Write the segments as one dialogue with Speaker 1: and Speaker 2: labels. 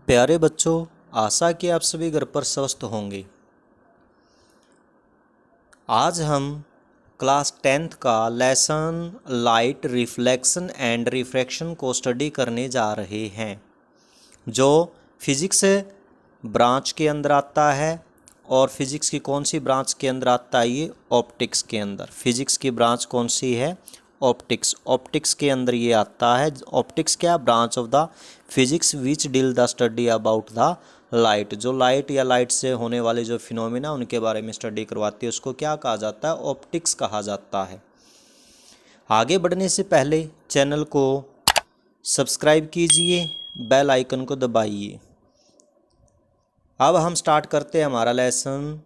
Speaker 1: प्यारे बच्चों, आशा कि आप सभी घर पर स्वस्थ होंगे। आज हम क्लास 10th का lesson light reflection and refraction को स्टडी करने जा रहे हैं, जो फिज़िक्स ब्रांच के अंदर आता है। और फिज़िक्स की कौन सी ब्रांच के अंदर आता है? ये ऑप्टिक्स के अंदर। फिज़िक्स की ब्रांच कौन सी है? ऑप्टिक्स। ऑप्टिक्स के अंदर ये आता है। ऑप्टिक्स क्या? Branch of the physics which deal the study about the light. जो लाइट या लाइट से होने वाले जो फिनोमिना उनके बारे में स्टडी करवाती है, उसको क्या कहा जाता है? ऑप्टिक्स कहा जाता है। आगे बढ़ने से पहले चैनल को सब्सक्राइब कीजिए, बेल आइकन को दबाइए। अब हम स्टार्ट करते हैं हमारा लेसन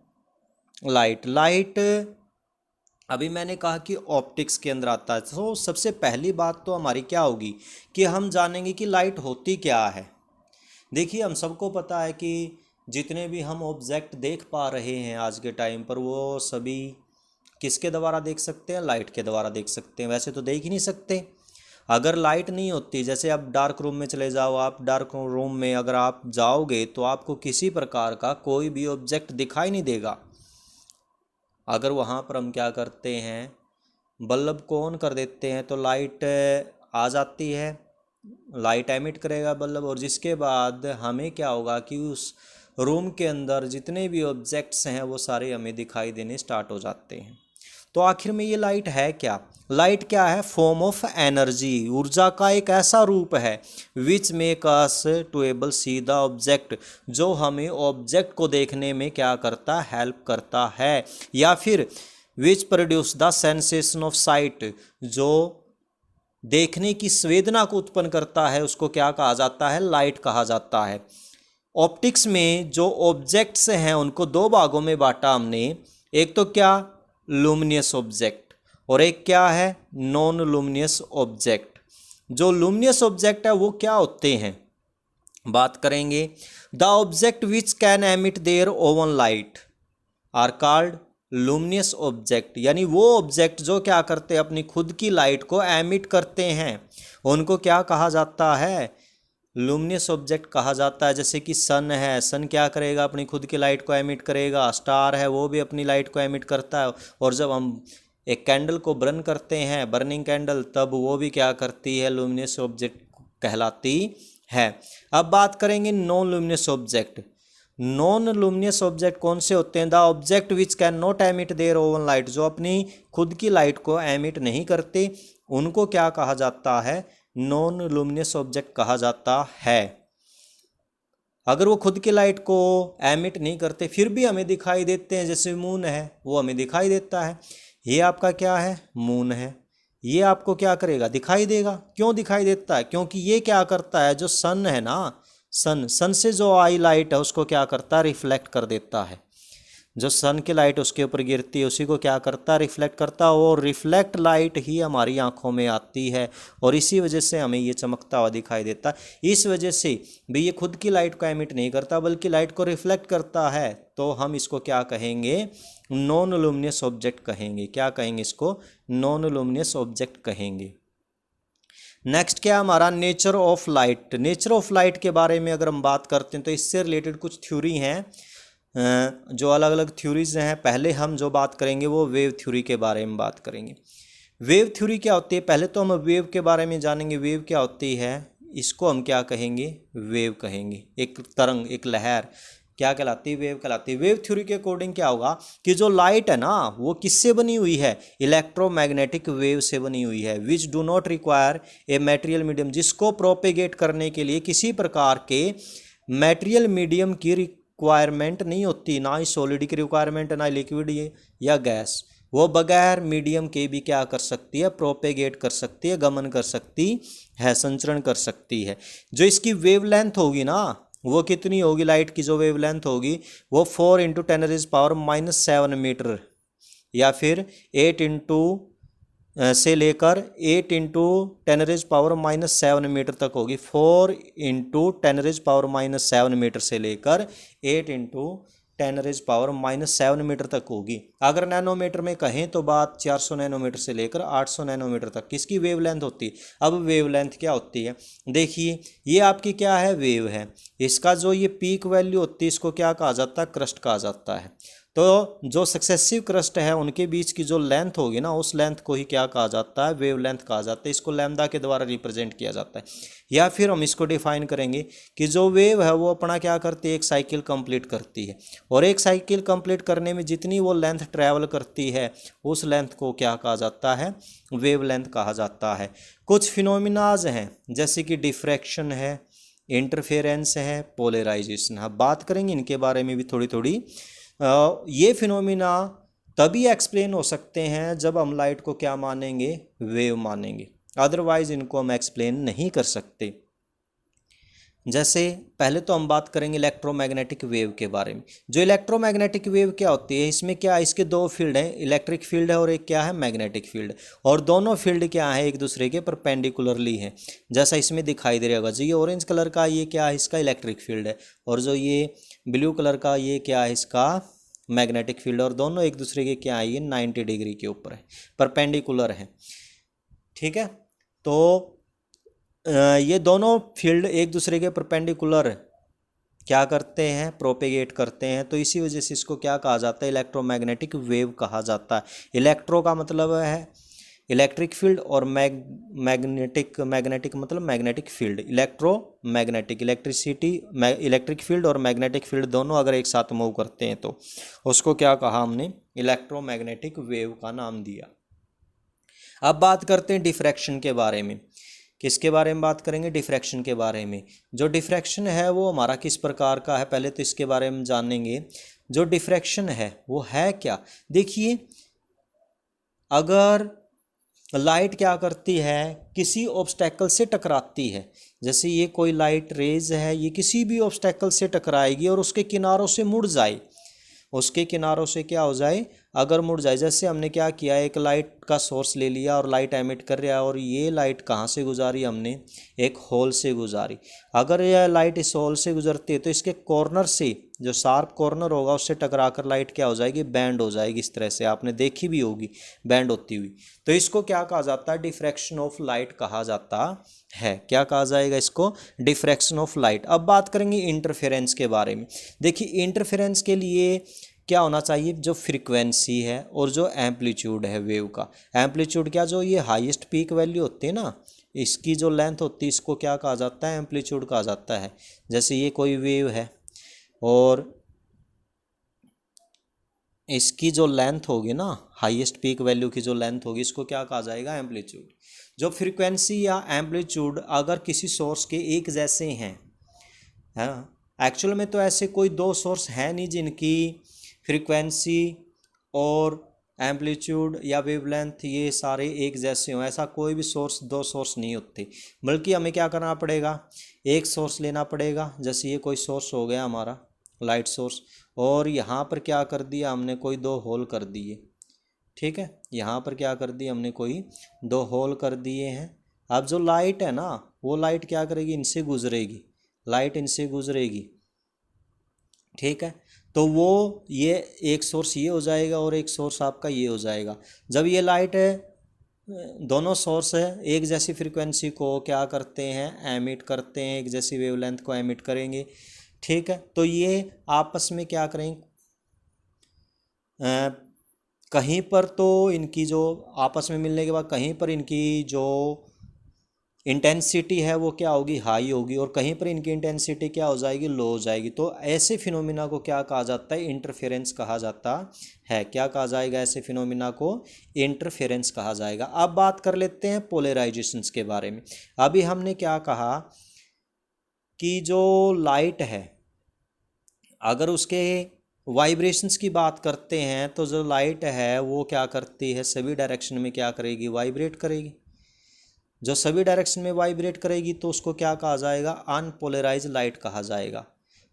Speaker 1: लाइट। अभी मैंने कहा कि ऑप्टिक्स के अंदर आता है, तो सबसे पहली बात तो हमारी क्या होगी कि हम जानेंगे कि लाइट होती क्या है। देखिए, हम सबको पता है कि जितने भी हम ऑब्जेक्ट देख पा रहे हैं आज के टाइम पर, वो सभी किसके द्वारा देख सकते हैं? लाइट के द्वारा देख सकते हैं। वैसे तो देख ही नहीं सकते। अगर लाइट नहीं होती, जैसे आप डार्क रूम में चले जाओ, आप डार्क रूम में अगर आप जाओगे तो आपको किसी प्रकार का कोई भी ऑब्जेक्ट दिखाई नहीं देगा। अगर वहाँ पर हम क्या करते हैं, बल्ब को ऑन कर देते हैं तो लाइट आ जाती है, लाइट एमिट करेगा बल्ब, और जिसके बाद हमें क्या होगा कि उस रूम के अंदर जितने भी ऑब्जेक्ट्स हैं वो सारे हमें दिखाई देने स्टार्ट हो जाते हैं। तो आखिर में ये लाइट है क्या? लाइट क्या है? फॉर्म ऑफ एनर्जी, ऊर्जा का एक ऐसा रूप है which make us to able see the object, जो हमें ऑब्जेक्ट को देखने में क्या करता है? हेल्प करता है। या फिर which produce the sensation of site, जो देखने की संवेदना को उत्पन्न करता है, उसको क्या कहा जाता है? लाइट कहा जाता है। ऑप्टिक्स में जो ऑब्जेक्ट्स हैं उनको दो भागों में बांटा हमने। एक तो क्या? लुमिनियस ऑब्जेक्ट, और एक क्या है? Non luminous object. जो लुमिनियस ऑब्जेक्ट है वो क्या होते हैं, बात करेंगे। The object which can emit their own light are called luminous object, यानी वो ऑब्जेक्ट जो क्या करते हैं? अपनी खुद की लाइट को एमिट करते हैं, उनको क्या कहा जाता है? लुमिनियस ऑब्जेक्ट कहा जाता है। जैसे कि सन है, सन क्या करेगा? अपनी खुद की लाइट को एमिट करेगा। स्टार है, वो भी अपनी लाइट को एमिट करता है। और जब हम एक कैंडल को बर्न करते हैं, बर्निंग कैंडल, तब वो भी क्या करती है? लुमिनियस ऑब्जेक्ट कहलाती है। अब बात करेंगे non luminous object. Non luminous object कौन से होते हैं? The object which can not emit their own light, जो अपनी खुद की लाइट को एमिट नहीं करते, उनको क्या कहा जाता है? नॉन लुमिनियस ऑब्जेक्ट कहा जाता है। अगर वो खुद की लाइट को एमिट नहीं करते फिर भी हमें दिखाई देते हैं, जैसे मून है, वो हमें दिखाई देता है। ये आपका क्या है? मून है। ये आपको क्या करेगा? दिखाई देगा। क्यों दिखाई देता है? क्योंकि ये क्या करता है, जो सन है ना, सन से जो आई लाइट है उसको क्या करता है? रिफ्लेक्ट कर देता है। जो सन की लाइट उसके ऊपर गिरती है उसी को क्या करता है? रिफ्लेक्ट करता है। और रिफ्लेक्ट लाइट ही हमारी आंखों में आती है, और इसी वजह से हमें ये चमकता हुआ दिखाई देता है। इस वजह से भी ये खुद की लाइट को एमिट नहीं करता बल्कि लाइट को रिफ्लेक्ट करता है, तो हम इसको क्या कहेंगे? नॉन लुमिनियस ऑब्जेक्ट कहेंगे। क्या कहेंगे इसको? नॉन लुमिनियस ऑब्जेक्ट कहेंगे। नेक्स्ट क्या हमारा? Nature of light. Nature of light के बारे में अगर हम बात करते हैं तो इससे रिलेटेड कुछ थ्योरी हैं, जो अलग अलग थ्योरीज हैं। पहले हम जो बात करेंगे वो वेव थ्योरी के बारे में बात करेंगे। वेव थ्योरी क्या होती है? पहले तो हम वेव के बारे में जानेंगे। वेव क्या होती है? इसको हम क्या कहेंगे? वेव कहेंगे। एक तरंग, एक लहर क्या कहलाती है? वेव कहलाती है। वेव थ्योरी के अकॉर्डिंग क्या होगा कि जो लाइट है ना, वो किससे बनी हुई है? इलेक्ट्रोमैग्नेटिक वेव से बनी हुई है। Which do not require a material medium, जिसको प्रोपेगेट करने के लिए किसी प्रकार के मटेरियल मीडियम की रिक्वायरमेंट नहीं होती, ना ही सॉलिड की रिक्वायरमेंट, ना लिक्विड या गैस। वो बगैर मीडियम के भी क्या कर सकती है? प्रोपेगेट कर सकती है, गमन कर सकती है, संचरण कर सकती है। जो इसकी वेवलेंथ होगी ना, वो कितनी होगी? लाइट की जो वेवलेंथ होगी वो 4 × 10⁻⁻7 मीटर, या फिर 8 इंटू से लेकर 8 × 10⁻⁻7 मीटर तक होगी। 4 × 10⁻⁻7 मीटर से लेकर 8 × 10⁻⁻⁷ मीटर तक होगी। अगर नैनोमीटर में कहें तो बात 400 नैनोमीटर से लेकर 800 नैनोमीटर तक किसकी वेवलेंथ होती है। अब वेवलेंथ क्या होती है, देखिए ये आपकी क्या है, वेव है। इसका जो ये पीक वैल्यू होती है इसको क्या कहा जाता है, क्रस्ट कहा जाता है। तो जो सक्सेसिव क्रस्ट है उनके बीच की जो लेंथ होगी ना, उस लेंथ को ही क्या कहा जाता है, वेवलेंथ कहा जाता है। इसको लैम्डा के द्वारा रिप्रेजेंट किया जाता है। या फिर हम इसको डिफाइन करेंगे कि जो वेव है वो अपना क्या करती है, एक साइकिल कंप्लीट करती है, और एक साइकिल कंप्लीट करने में जितनी वो लेंथ ट्रैवल करती है उस लेंथ को क्या कहा जाता है, वेवलेंथ कहा जाता है। कुछ फिनोमिनाज हैं जैसे कि डिफ्रैक्शन है, इंटरफेरेंस है, पोलराइजेशन है। बात करेंगे इनके बारे में भी थोड़ी थोड़ी। ये फिनोमिना तभी एक्सप्लेन हो सकते हैं जब हम लाइट को क्या मानेंगे, वेव मानेंगे, अदरवाइज इनको हम एक्सप्लेन नहीं कर सकते। जैसे पहले तो हम बात करेंगे इलेक्ट्रोमैग्नेटिक वेव के बारे में। जो इलेक्ट्रोमैग्नेटिक वेव क्या होती है, इसमें क्या, इसके दो फील्ड हैं, इलेक्ट्रिक फील्ड है और एक क्या है, मैग्नेटिक फील्ड। और दोनों फील्ड क्या है, एक दूसरे के परपेंडिकुलरली हैं, जैसा इसमें दिखाई दे रहा होगा। जो ये ऑरेंज कलर का ये क्या है, इसका इलेक्ट्रिक फील्ड है, और जो ये ब्लू कलर का ये क्या है, इसका मैग्नेटिक फील्ड। और दोनों एक दूसरे के क्या है, ये 90 डिग्री के ऊपर है, परपेंडिकुलर है। ठीक है, तो ये दोनों फील्ड एक दूसरे के परपेंडिकुलर क्या करते हैं, प्रोपेगेट करते हैं। तो इसी वजह से इसको क्या कहा जाता है, इलेक्ट्रोमैग्नेटिक वेव कहा जाता है। इलेक्ट्रो का मतलब है इलेक्ट्रिक फील्ड, और मैग्नेटिक मतलब magnetic field. Electromagnetic electric field और मैग्नेटिक फील्ड दोनों अगर एक साथ मूव करते हैं तो उसको क्या कहा हमने, इलेक्ट्रोमैग्नेटिक वेव का नाम दिया। अब बात करते हैं डिफ्रैक्शन के बारे में। किसके बारे में बात करेंगे, डिफ्रैक्शन के बारे में। जो डिफ्रैक्शन है वो हमारा किस प्रकार का है, पहले तो इसके बारे में जानेंगे। जो डिफ्रैक्शन है वो है क्या, देखिए अगर लाइट क्या करती है, किसी ऑब्स्टेकल से टकराती है, जैसे ये कोई लाइट रेज है, ये किसी भी ऑब्स्टेकल से टकराएगी और उसके किनारों से मुड़ जाए, उसके किनारों से क्या हो जाए, अगर मुड़ जाए। जैसे हमने क्या किया, एक लाइट का सोर्स ले लिया और लाइट एमिट कर रहा है, और ये लाइट कहाँ से गुजारी, हमने एक होल से गुजारी। अगर यह लाइट इस होल से गुजरती है तो इसके कॉर्नर से, जो शार्प कॉर्नर होगा उससे टकरा कर लाइट क्या हो जाएगी, बैंड हो जाएगी। इस तरह से आपने देखी भी होगी बैंड होती हुई। तो इसको क्या कहा जाता है, डिफ्रैक्शन ऑफ लाइट कहा जाता है। क्या कहा जाएगा इसको, डिफ्रैक्शन ऑफ लाइट। अब बात करेंगे इंटरफेरेंस के बारे में। देखिए इंटरफेरेंस के लिए क्या होना चाहिए, जो फ्रीक्वेंसी है और जो एम्पलीट्यूड है वेव का। एम्पलीट्यूड क्या, जो ये हाईएस्ट पीक वैल्यू होती है ना, इसकी जो लेंथ होती है इसको क्या कहा जाता है, एम्पलीट्यूड कहा जाता है। जैसे ये कोई वेव है और इसकी जो लेंथ होगी ना, हाईएस्ट पीक वैल्यू की जो लेंथ होगी, इसको क्या कहा जाएगा, एम्पलीट्यूड। जो फ्रीक्वेंसी या एम्पलीट्यूड अगर किसी सोर्स के एक जैसे हैं, एक्चुअल में तो ऐसे कोई दो सोर्स हैं नहीं जिनकी फ्रीक्वेंसी और एम्पलीट्यूड या वेवलेंथ ये सारे एक जैसे हों। ऐसा कोई भी सोर्स, दो सोर्स नहीं होते, बल्कि हमें क्या करना पड़ेगा, एक सोर्स लेना पड़ेगा। जैसे ये कोई सोर्स हो गया हमारा लाइट सोर्स, और यहाँ पर क्या कर दिया हमने, कोई दो होल कर दिए। ठीक है, यहाँ पर क्या कर दिए हमने, कोई दो होल कर दिए हैं। अब जो लाइट है ना, वो लाइट क्या करेगी, इनसे गुजरेगी, लाइट इनसे गुजरेगी। ठीक है, तो वो ये एक सोर्स ये हो जाएगा और एक सोर्स आपका ये हो जाएगा। जब ये लाइट है, दोनों सोर्स है एक जैसी फ्रीक्वेंसी को क्या करते हैं, एमिट करते हैं, एक जैसी वेवलेंथ को एमिट करेंगे। ठीक है, तो ये आपस में क्या करेंगे, कहीं पर तो इनकी जो आपस में मिलने के बाद कहीं पर इनकी जो इंटेंसिटी है वो क्या होगी, हाई होगी, और कहीं पर इनकी इंटेंसिटी क्या हो जाएगी, लो हो जाएगी। तो ऐसे फिनोमिना को क्या कहा जाता है, इंटरफेरेंस कहा जाता है। क्या कहा जाएगा, ऐसे फिनोमिना को इंटरफेरेंस कहा जाएगा। अब बात कर लेते हैं पोलराइजेशंस के बारे में। अभी हमने क्या कहा कि जो लाइट है, अगर उसके वाइब्रेशंस की बात करते हैं तो जो लाइट है वो क्या करती है, सभी डायरेक्शन में क्या करेगी, वाइब्रेट करेगी। जो सभी डायरेक्शन में वाइब्रेट करेगी तो उसको क्या कहा जाएगा, अनपोलराइज लाइट कहा जाएगा।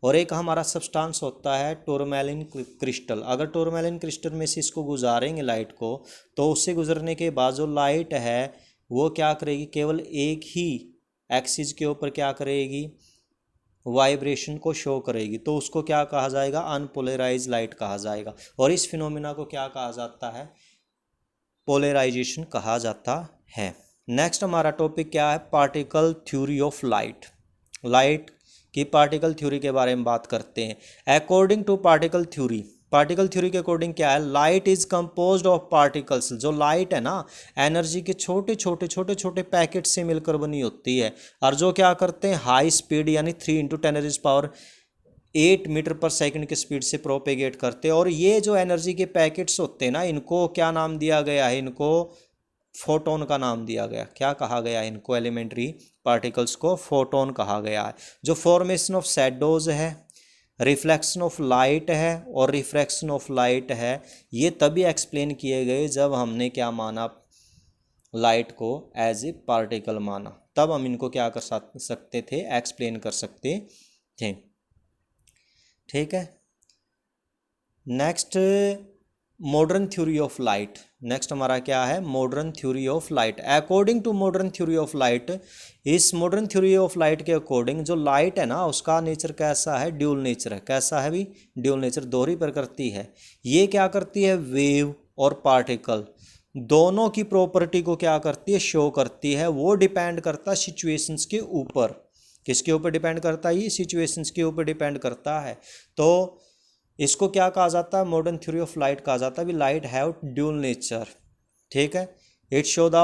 Speaker 1: और एक हमारा सब्सटेंस होता है टूरमैलिन क्रिस्टल। अगर टूरमैलिन क्रिस्टल में से इसको गुजारेंगे लाइट को, तो उससे गुजरने के बाद जो लाइट है वो क्या करेगी, केवल एक ही एक्सिस के ऊपर क्या करेगी, वाइब्रेशन को शो करेगी, तो उसको क्या कहा जाएगा, अनपोलराइज लाइट कहा जाएगा। और इस फिनोमिना को क्या कहा जाता है, पोलराइजेशन कहा जाता है। नेक्स्ट हमारा टॉपिक क्या है, particle theory of light. Light की पार्टिकल थ्योरी के बारे में बात करते हैं। According to particle theory, particle theory के अकॉर्डिंग क्या है, light is composed of particles. जो लाइट है ना, एनर्जी के छोटे छोटे छोटे छोटे पैकेट से मिलकर बनी होती है, और जो क्या करते हैं, हाई स्पीड यानी 3 × 10⁻⁸ मीटर पर सेकंड की स्पीड से प्रोपेगेट करते हैं। और ये जो एनर्जी के पैकेट्स होते हैं ना, इनको क्या नाम दिया गया है, इनको फोटोन का नाम दिया गया। क्या कहा गया है इनको, एलिमेंट्री पार्टिकल्स को फोटोन कहा गया है। जो फॉर्मेशन ऑफ शैडोज है, रिफ्लेक्शन ऑफ लाइट है और रिफ्रैक्शन ऑफ लाइट है, ये तभी एक्सप्लेन किए गए जब हमने क्या माना, लाइट को एज ए पार्टिकल माना, तब हम इनको क्या कर सकते थे, एक्सप्लेन कर सकते थे। ठीक है। Next modern theory of light. Next हमारा क्या है, modern theory of light. According to modern theory of light, इस मॉडर्न थ्योरी ऑफ लाइट के अकॉर्डिंग जो लाइट है ना, उसका नेचर कैसा है, ड्यूल नेचर है। कैसा है भी, ड्यूल नेचर, दोहरी प्रकृति है। ये क्या करती है, वेव और पार्टिकल दोनों की प्रॉपर्टी को क्या करती है, शो करती है। वो डिपेंड करता है सिचुएशंस के ऊपर। किसके ऊपर डिपेंड करता है, ये सिचुएशंस के ऊपर डिपेंड करता है। तो इसको क्या कहा जाता है, मॉडर्न थ्योरी ऑफ लाइट कहा जाता है। भी लाइट हैव ड्यूल नेचर। ठीक है। It show the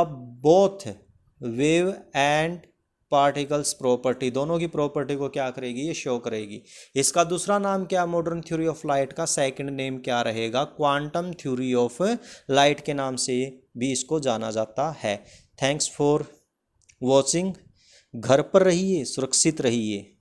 Speaker 1: both wave and particles property, दोनों की प्रॉपर्टी को क्या करेगी, ये शो करेगी। इसका दूसरा नाम क्या, मॉडर्न थ्योरी ऑफ लाइट का सेकंड नेम क्या रहेगा, क्वांटम थ्योरी ऑफ लाइट के नाम से भी इसको जाना जाता है। Thanks for watching. घर पर रहिए, सुरक्षित रहिए।